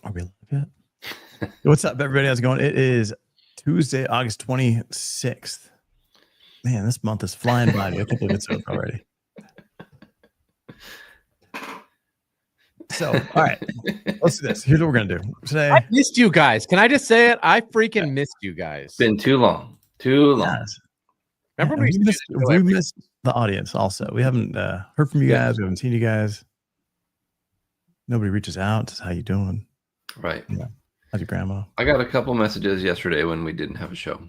Are we live yet? What's up, everybody? How's it going? It is Tuesday, August 26th. Man, this month is flying by. I can't believe it's over already. So, all right, let's do this. Here's what we're going to do today. I missed you guys. Can I just say it? I freaking missed you guys. Been too long. Too long. Yes. Remember we missed the audience also. We haven't heard from you guys. We haven't seen you guys. Nobody reaches out. Says, how you doing? Right. Yeah. How's your grandma? I got a couple messages yesterday when we didn't have a show.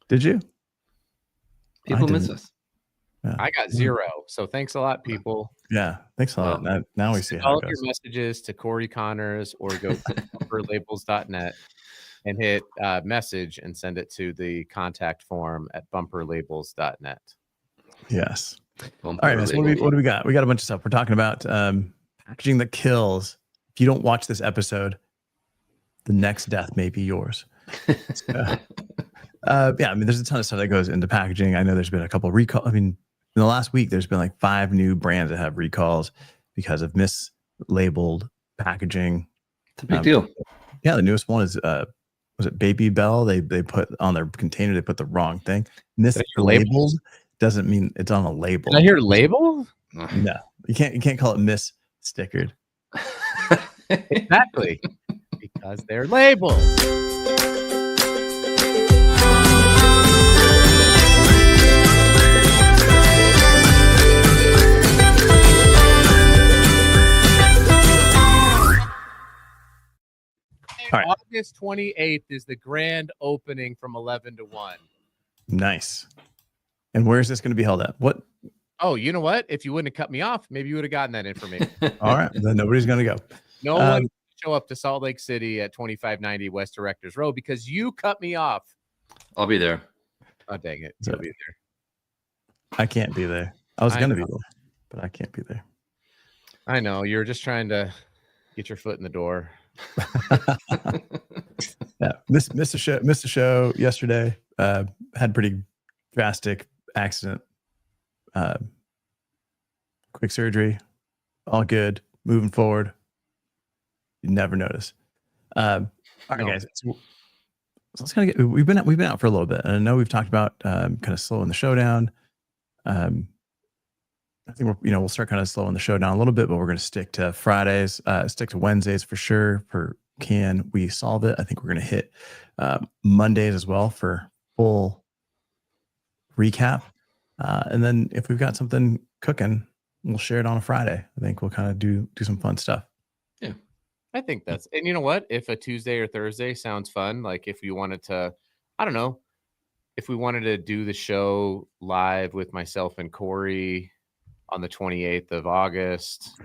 Did you? People miss us. Yeah. I got 0. So thanks a lot, people. Yeah. Thanks a lot. Now we see how all it of goes. your messages to Corey Connors or go to bumperlabels.net and hit message and send it to the contact form at bumperlabels.net. Yes. All right, man. So what do we got? We got a bunch of stuff. We're talking about packaging that kills. If you don't watch this episode, the next death may be yours. Yeah, I mean, there's a ton of stuff that goes into packaging. I know there's been a couple of recalls. I mean, in the last week, there's been like 5 new brands that have recalls because of mislabeled packaging. It's a big deal. Yeah, the newest one is was it Baby Bell? They put on their container, they put the wrong thing. Mislabeled doesn't mean it's on a label. Did I hear label? No, you can't call it mis-stickered. Exactly. Because they're labeled. All right. August 28th is the grand opening from 11 to 1. Nice. And where is this going to be held at? What? Oh, you know what? If you wouldn't have cut me off, maybe you would have gotten that information. All right. Then nobody's going to go. No one show up to Salt Lake City at 2590 West Directors Road because you cut me off. I'll be there. Oh, dang it. You'll be there. I can't be there. I was going to be there, but I can't be there. I know. You're just trying to get your foot in the door. Yeah. Missed the show yesterday. Had pretty drastic accident. Quick surgery. All good. Moving forward. You never notice. All right, guys. So let's kind of get. We've been out for a little bit, and I know we've talked about kind of slowing the show down. I think we'll start kind of slowing the show down a little bit, but we're going to stick to Fridays, stick to Wednesdays for sure. For Can We Solve It? I think we're going to hit Mondays as well for full recap, and then if we've got something cooking, we'll share it on a Friday. I think we'll kind of do some fun stuff. Yeah. I think and you know what? If a Tuesday or Thursday sounds fun, like if you wanted to, I don't know, if we wanted to do the show live with myself and Corey on the 28th of August,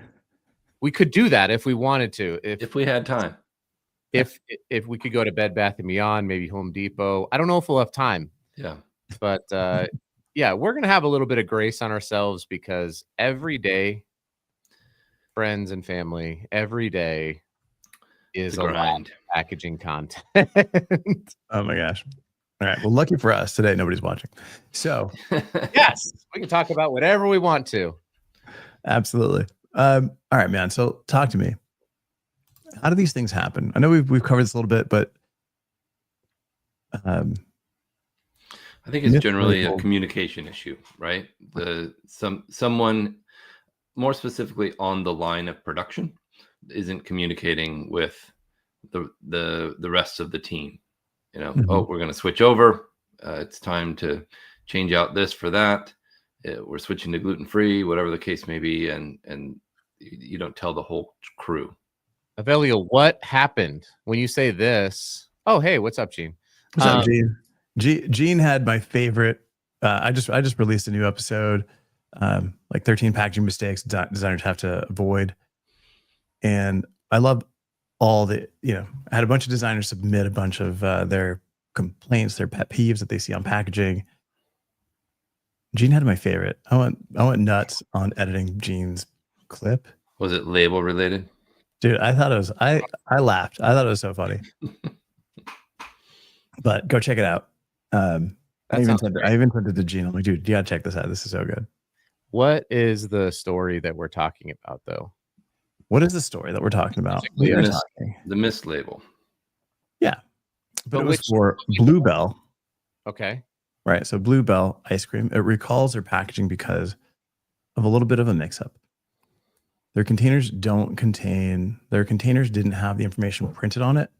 we could do that if we wanted to. If we had time. If we could go to Bed Bath & Beyond, maybe Home Depot. I don't know if we'll have time. Yeah. But yeah, we're going to have a little bit of grace on ourselves because every day, friends and family, every day is a lot of packaging content. Oh my gosh. All right. Well, lucky for us today, nobody's watching. So yes, we can talk about whatever we want to. Absolutely. All right, man. So talk to me. How do these things happen? I know we've covered this a little bit, but I think it's generally a communication issue, right? Someone more specifically on the line of production isn't communicating with the rest of the team. You know, Mm-hmm. Oh, we're going to switch over. It's time to change out this for that. We're switching to gluten-free, whatever the case may be, and you don't tell the whole crew. Avelio, what happened when you say this? Oh, hey, what's up, Gene? What's up, Gene? Gene had my favorite. I just released a new episode, like 13 packaging mistakes designers have to avoid, and I love all the. I had a bunch of designers submit a bunch of their complaints, their pet peeves that they see on packaging. Gene had my favorite. I went nuts on editing Gene's clip. Was it label related? Dude, I thought it was. I laughed. I thought it was so funny. But go check it out. I even sent it to Gene. I'm like, dude, you gotta check this out. This is so good. What is the story that we're talking about, though? What is the story that we're talking about? Basically, the mislabel. Yeah, but it was which- for Bluebell. Okay. Right. So Bluebell ice cream, it recalls their packaging because of a little bit of a mix-up. Their containers didn't have the information printed on it,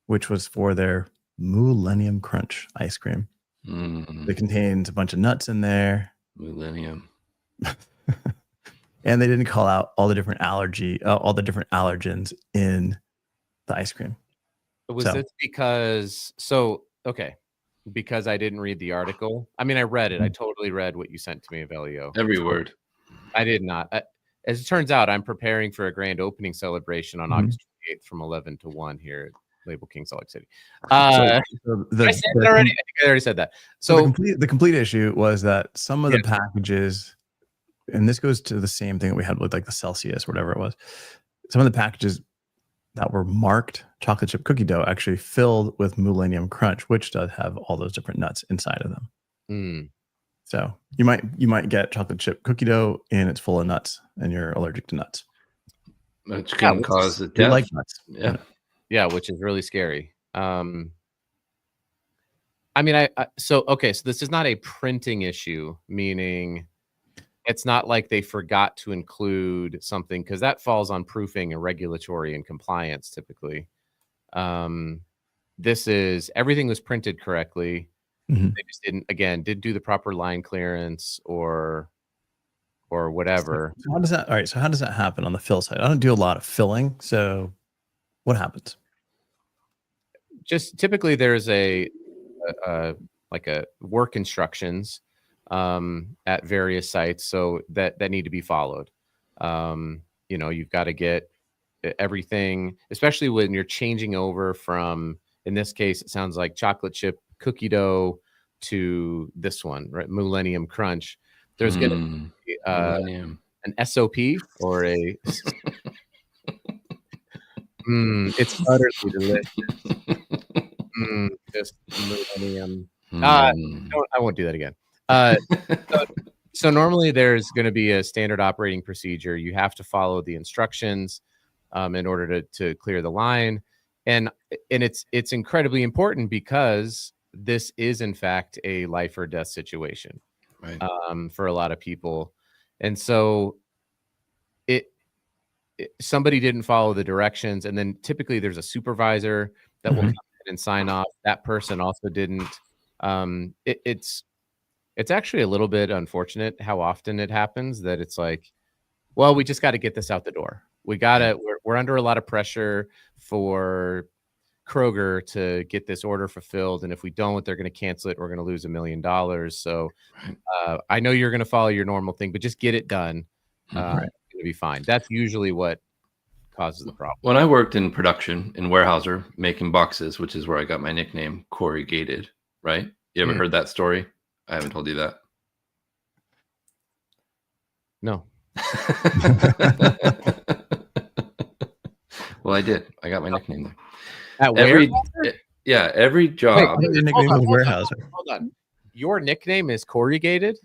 which was for their Millennium Crunch ice cream. It contains a bunch of nuts in there. Millennium. And they didn't call out all the different allergens in the ice cream. Was this because I didn't read the article? I mean, I read it. I totally read what you sent to me, Avelio. Every word. I did not. As it turns out, I'm preparing for a grand opening celebration on August 28th from 11 to 1 here at Label King, Salt Lake City. I said it already. I think I already said that. So the complete issue was that some of the packages, and this goes to the same thing that we had with like the Celsius, whatever it was. Some of the packages that were marked chocolate chip cookie dough actually filled with Millennium Crunch, which does have all those different nuts inside of them. So you might get chocolate chip cookie dough and it's full of nuts, and you're allergic to nuts. Which can cause a death. You like nuts. Yeah, which is really scary. I mean, so this is not a printing issue, meaning it's not like they forgot to include something, because that falls on proofing and regulatory and compliance typically. This is everything was printed correctly. They just didn't do the proper line clearance or whatever. So how does that? All right. So how does that happen on the fill side? I don't do a lot of filling. So what happens? Just typically there's a work instructions at various sites, so that need to be followed. You've got to get everything, especially when you're changing over from, in this case, it sounds like chocolate chip cookie dough to this one, right? Millennium Crunch. There's going to be an SOP or a it's utterly delicious. Just Millennium. I won't do that again. So normally there's going to be a standard operating procedure. You have to follow the instructions in order to clear the line, and it's incredibly important because this is in fact a life or death situation, right? For a lot of people, and so somebody didn't follow the directions, and then typically there's a supervisor that will come in and sign off. That person also didn't. It's actually a little bit unfortunate how often it happens that it's like, well, we just got to get this out the door. We're under a lot of pressure for Kroger to get this order fulfilled, and if we don't, they're going to cancel it. We're going to lose $1 million. So I know you're going to follow your normal thing, but just get it done. It's going to be fine. That's usually what causes the problem. When I worked in production in Weyerhaeuser making boxes, which is where I got my nickname Corrugated, right? You ever heard that story? I haven't told you that. No. Well, I did. I got my nickname there. At every job. Wait, your nickname was Weyerhaeuser. Hold on. Your nickname is Corrugated?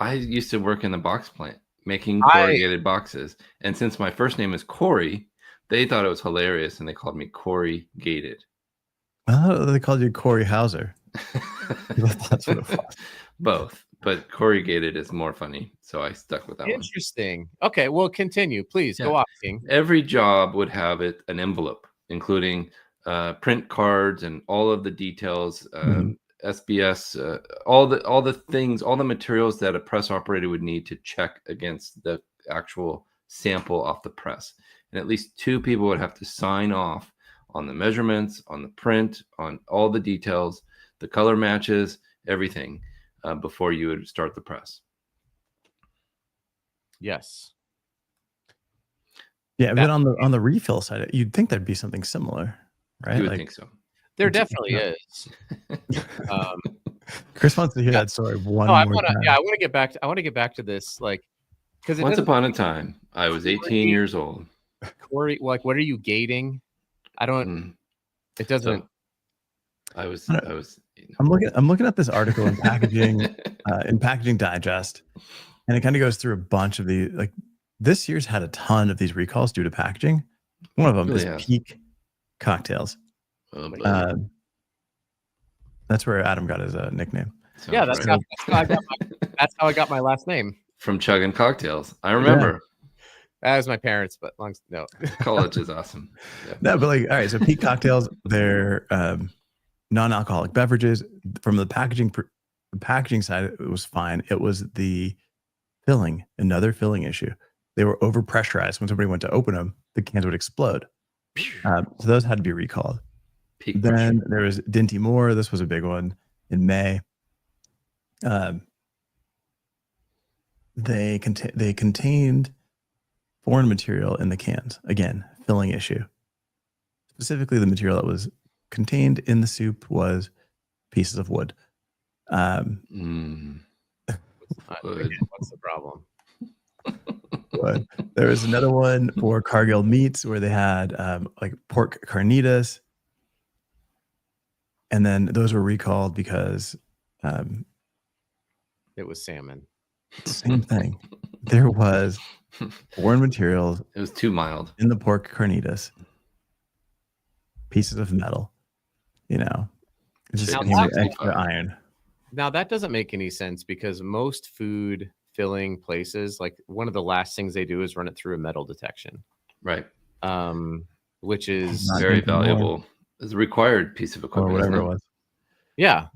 I used to work in the box plant making corrugated boxes. And since my first name is Corey, they thought it was hilarious and they called me Corrugated. Oh, they called you Corey Hauser. That's what it was. Both, but Corrugated is more funny, so I stuck with that one. Interesting. Okay, well, continue, please. Go off, King. Every job would have an envelope, including print cards and all of the details, SBS, all the things, all the materials that a press operator would need to check against the actual sample off the press. And at least 2 people would have to sign off on the measurements, on the print, on all the details, the color matches, everything, before you would start the press. Yes. Yeah, but on the refill side, you'd think there'd be something similar, right? You would think so. There definitely is. Chris wants to hear that story one more time. Yeah, I want to get back to this, like, because once upon a time, I was 18 years old. Corey, like, what are you gating? I don't. It doesn't. So, I'm looking at this article in Packaging Digest, and it kind of goes through a bunch of the this year's had a ton of these recalls due to packaging. One of them Really is has. Peak Cocktails. Oh, buddy. That's where Adam got his nickname. Sounds Yeah, that's right. that's how I got my last name. From chugging cocktails. I remember. That was my parents, but no. College is awesome. Yeah. No, but like, all right. So Peak Cocktails, they're non-alcoholic beverages. From the packaging side, it was fine. It was the filling, another filling issue. They were overpressurized. When somebody went to open them, the cans would explode. So those had to be recalled. Peak Then pressure. there was Dinty Moore. This was a big one in May. They contained foreign material in the cans. Again, filling issue. Specifically, the material that was contained in the soup was pieces of wood. Mm. Wood. What's the problem? But there was another one for Cargill Meats where they had like pork carnitas. And then those were recalled because It was salmon. same thing. There was foreign materials It was too mild. in the pork carnitas, pieces of metal, you know, it just Now needed that's- extra iron. Now that doesn't make any sense because most food filling places, like one of the last things they do is run it through a metal detection, Right. which is Not Very anymore. valuable. It's a required piece of Or equipment. whatever it isn't it? was. yeah.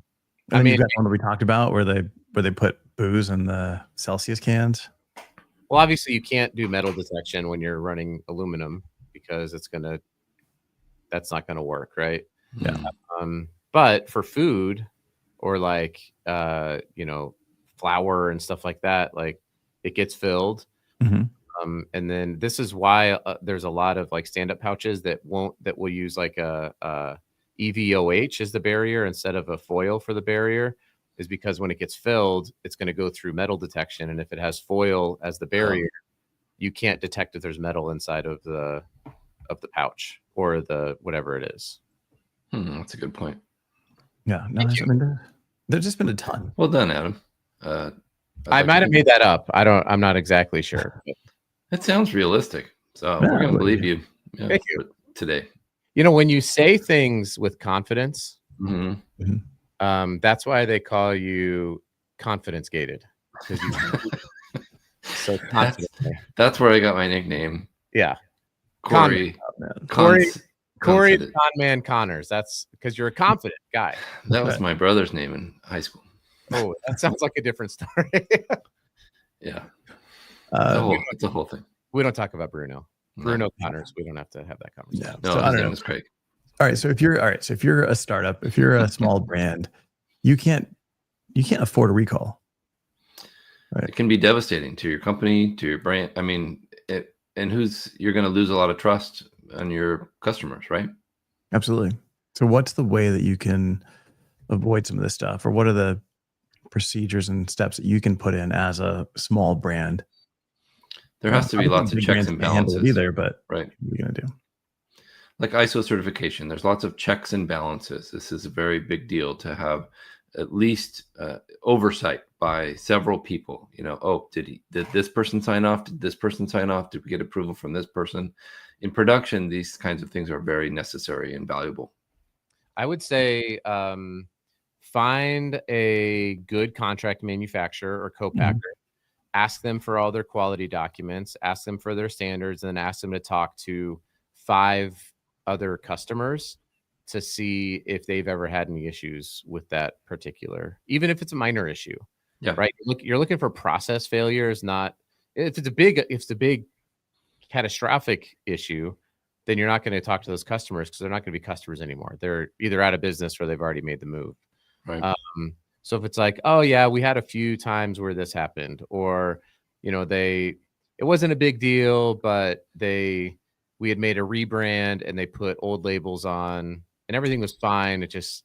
I mean, mean- you got one that we talked about where they put booze in the Celsius cans. Well, obviously you can't do metal detection when you're running aluminum because that's not gonna work, right? Yeah. But for food or like flour and stuff like that, like it gets filled. Mhm. And then this is why there's a lot of like stand-up pouches that will use like a EVOH as the barrier instead of a foil for the barrier, is because when it gets filled, it's going to go through metal detection, and if it has foil as the barrier, you can't detect if there's metal inside of the pouch or the whatever it is. That's a good point. Yeah. No, Thank I mean, there's just been a ton. Well done, Adam. I might have made that up. I'm not exactly sure. It sounds realistic. So Yeah, we're going to but- believe you, Thank you. for today. When you say things with confidence, Mhm. that's why they call you confidence gated. So confidently. That's where I got my nickname. Yeah. Corey. Oh, man. Corey Confident. the Conman Connors. That's because you're a confident guy. That was my brother's name in high school. Oh, that sounds like a different story. Yeah. Uh, It's a whole thing. We don't talk about Bruno. No. Bruno Connors. We don't have to have that conversation. yeah. No, So I his don't name know. was Craig. All right. So if you're a startup, if you're a small brand, you can't afford a recall. It can be devastating to your company, to your brand. I mean, you're going to lose a lot of trust on your customers, right? Absolutely. So what's the way that you can avoid some of this stuff, or what are the procedures and steps that you can put in as a small brand? There has to be lots of checks and balances. Either, but Right. what are you going to do? Like ISO certification, there's lots of checks and balances. This is a very big deal to have at least oversight by several people. Did this person sign off? Did this person sign off? Did we get approval from this person? In production, these kinds of things are very necessary and valuable. I would say find a good contract manufacturer or co-packer. Ask them for all their quality documents. Ask them for their standards, and then ask them to talk to 5 other customers to see if they've ever had any issues with that particular, even if it's a minor issue. Yeah. Right. You're looking for process failures, not if it's a big catastrophic issue, then you're not going to talk to those customers because they're not going to be customers anymore. They're either out of business or they've already made the move. Right. So if it's like, oh yeah, we had a few times where this happened, or it wasn't a big deal, but we had made a rebrand and they put old labels on and everything was fine. It just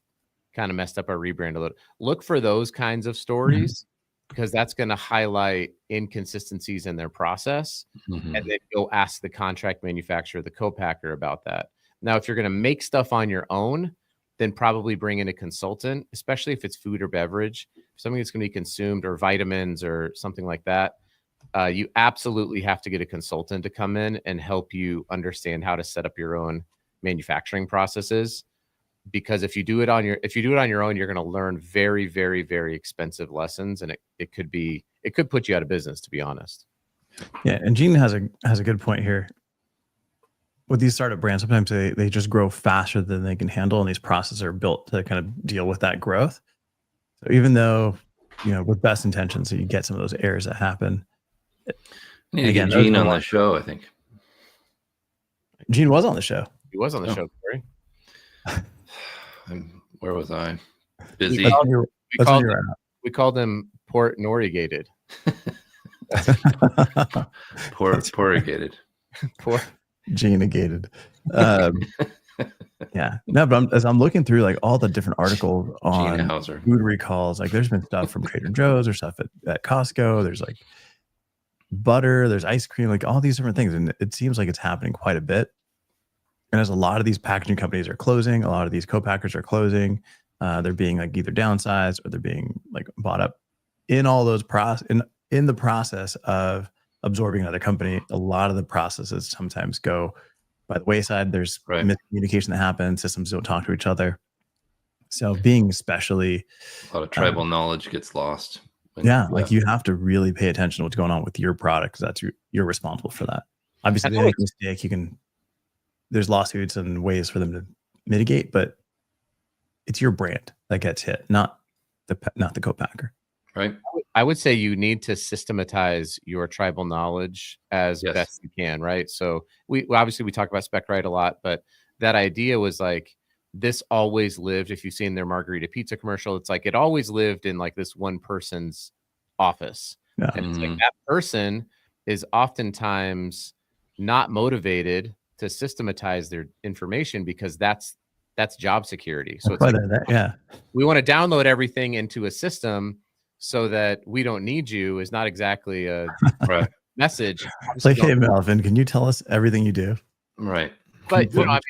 kind of messed up our rebrand a little. Look for those kinds of stories because that's going to highlight inconsistencies in their process. Mhm. And then go ask the contract manufacturer, the co-packer about that. Now, if you're going to make stuff on your own, then probably bring in a consultant, especially if it's food or beverage, something that's going to be consumed or vitamins or something like that. you absolutely have to get a consultant to come in and help you understand how to set up your own manufacturing processes. Because if you do it on your own, you're going to learn very, very, very expensive lessons, and it could put you out of business, to be honest. Yeah, and Gene has a good point here. With these startup brands, sometimes they just grow faster than they can handle, and these processes are built to kind of deal with that growth. So even though, with best intentions, so you get some of those errors that happen. Need to get Gene on the show, I think. Gene was on the show. He was on the show, Corey. Where was I? Busy. We called him Port Norigated. Porrigated. Poor Gene-igated. Yeah. No, but as I'm looking through like all the different articles on food recalls, like there's been stuff from Trader Joe's, there's stuff at Costco, there's like butter, there's ice cream, like all these different things. And it seems like it's happening quite a bit. And as a lot of these packaging companies are closing, a lot of these co-packers are closing, they're being like either downsized or they're being like bought up in all those in the process of absorbing another company. A lot of the processes sometimes go by the wayside. There's miscommunication that happens. Systems don't talk to each other. So being especially a lot of tribal knowledge gets lost. Like you have to really pay attention to what's going on with your product, because you're responsible for that. Obviously, they make a mistake. There's lawsuits and ways for them to mitigate, but it's your brand that gets hit, not the co-packer. Right. I would say you need to systematize your tribal knowledge as best you can. Right. So we talk about Spec Right a lot, but that idea was like, this always lived. If you've seen their margarita pizza commercial, it's like it always lived in like this one person's office. Yeah. And it's like that person is oftentimes not motivated to systematize their information, because that's job security. So it's like, we want to download everything into a system so that we don't need you is not exactly a message. It's like, hey, Melvin, can you tell us everything you do? Right. But what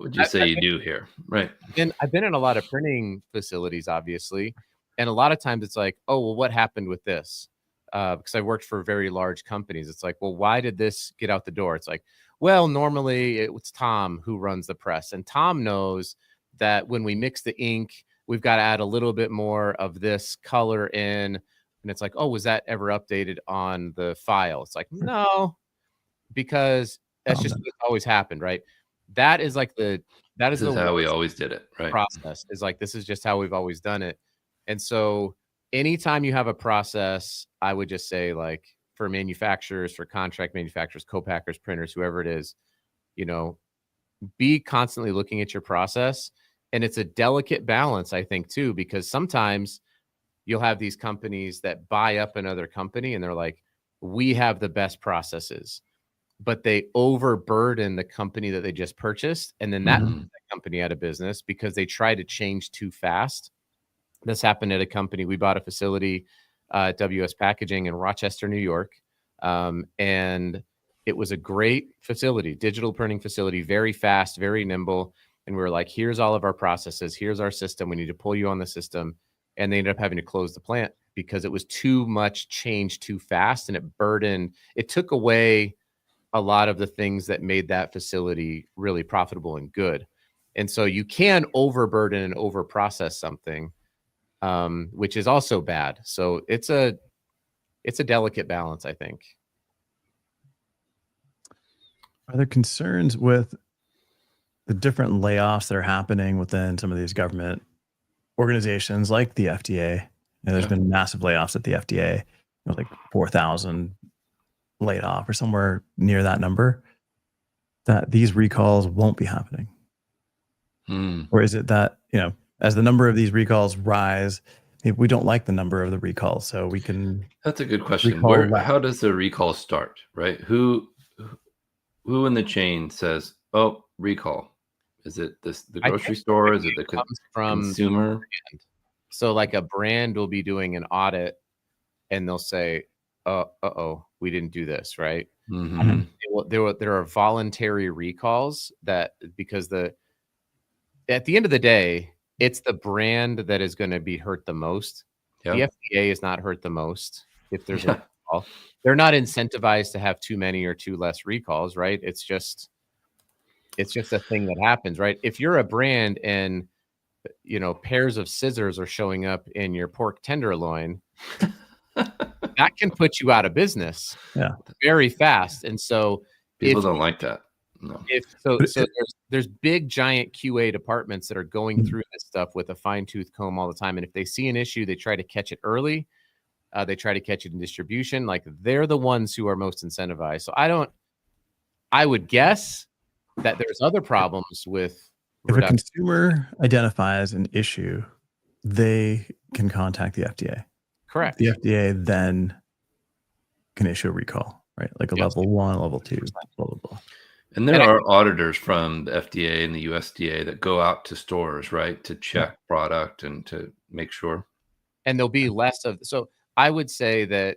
would you say you do here? Right. And I've been in a lot of printing facilities, obviously. And a lot of times it's like, oh, well, what happened with this? Because I worked for very large companies. It's like, well, why did this get out the door? It's like, well, normally it's Tom who runs the press. And Tom knows that when we mix the ink, we've got to add a little bit more of this color in. And it's like, oh, was that ever updated on the file? It's like, no, because that's just what's always happened, right? That is like this is how we always did it, right? Process is like, this is just how we've always done it. And so anytime you have a process, I would just say, like, for manufacturers, for contract manufacturers, co-packers, printers, whoever it is, be constantly looking at your process. And it's a delicate balance, I think, too, because sometimes you'll have these companies that buy up another company and they're like, we have the best processes, but they overburden the company that they just purchased. And then that puts that company out of business because they try to change too fast. This happened at a company. We bought a facility, WS Packaging in Rochester, New York. And it was a great facility, digital printing facility, very fast, very nimble. And we were like, here's all of our processes. Here's our system. We need to pull you on the system. And they ended up having to close the plant because it was too much change too fast. And it took away a lot of the things that made that facility really profitable and good. And so you can overburden and overprocess something, which is also bad. So it's a delicate balance, I think. Are there concerns with the different layoffs that are happening within some of these government organizations like the FDA? There's been massive layoffs at the FDA, like 4,000 laid off or somewhere near that number, that these recalls won't be happening? Or is it that, as the number of these recalls rise, we don't like the number of the recalls, so we can... That's a good question. How does the recall start, right? Who in the chain says, oh, recall? Is it the grocery store? Is it the consumer? So like a brand will be doing an audit and they'll say, uh-oh, we didn't do this, right? Mm-hmm. There are voluntary recalls that, because at the end of the day, it's the brand that is going to be hurt the most. Yep. The FDA is not hurt the most if there's a recall. They're not incentivized to have too many or too less recalls, right? It's just a thing that happens, right? If you're a brand and pairs of scissors are showing up in your pork tenderloin, that can put you out of business very fast. And so people don't like that. No. There's big giant QA departments that are going through this stuff with a fine-tooth comb all the time. And if they see an issue, they try to catch it early. They try to catch it in distribution. Like, they're the ones who are most incentivized. So I would guess that there's other problems with if a consumer identifies an issue, they can contact the FDA. Correct. The FDA then can issue a recall, right? Like a level 1, level 2, blah, blah, blah. And there are auditors from the FDA and the USDA that go out to stores, right, to check product and to make sure. And there'll be less of, so I would say that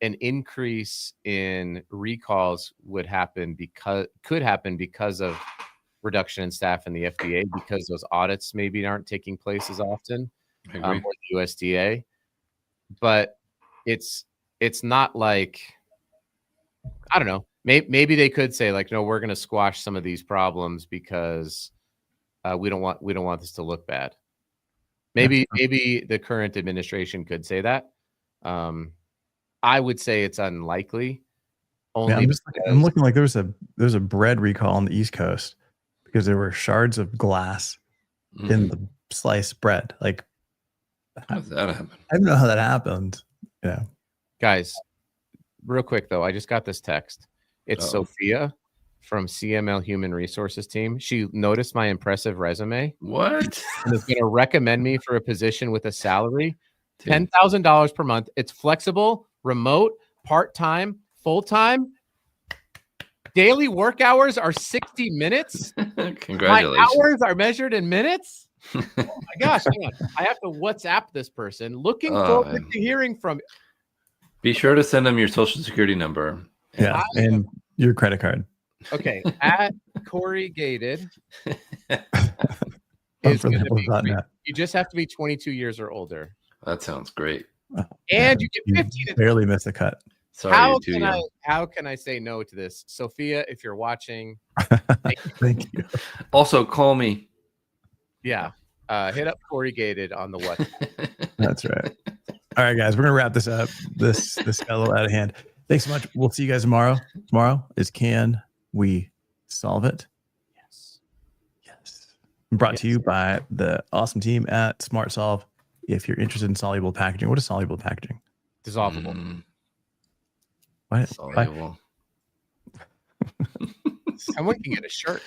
an increase in recalls could happen because of reduction in staff in the FDA, because those audits maybe aren't taking place as often, or the USDA. But it's not like, I don't know. Maybe they could say, like, no, we're going to squash some of these problems because we don't want this to look bad. Maybe the current administration could say that. I would say it's unlikely. I'm looking like there's a bread recall on the East Coast because there were shards of glass in the sliced bread. Like, how did that happen? I don't know how that happened. Yeah, guys, real quick though, I just got this text. It's Sophia from CML Human Resources team. She noticed my impressive resume. What? And is going to recommend me for a position with a salary, $10,000 per month. It's flexible, remote, part-time, full-time. Daily work hours are 60 minutes. Congratulations. My hours are measured in minutes. Oh my gosh, hang on. I have to WhatsApp this person. Looking forward to hearing from you. Be sure to send them your social security number. Yeah, and your credit card. Okay, at Corey Gated. You just have to be 22 years or older. That sounds great. And you get 15. Barely miss a cut. Sorry, how can I say no to this? Sophia, if you're watching, thank you. Also, call me. Yeah. Hit up Corey Gated on the WhatsApp. That's right. All right, guys, we're going to wrap this up. This got a little out of hand. Thanks so much. We'll see you guys tomorrow. Tomorrow is Can We Solve It? Yes. Brought to you by the awesome team at SmartSolve. If you're interested in soluble packaging, what is soluble packaging? Dissolvable. What? Soluble. Someone can get a shirt.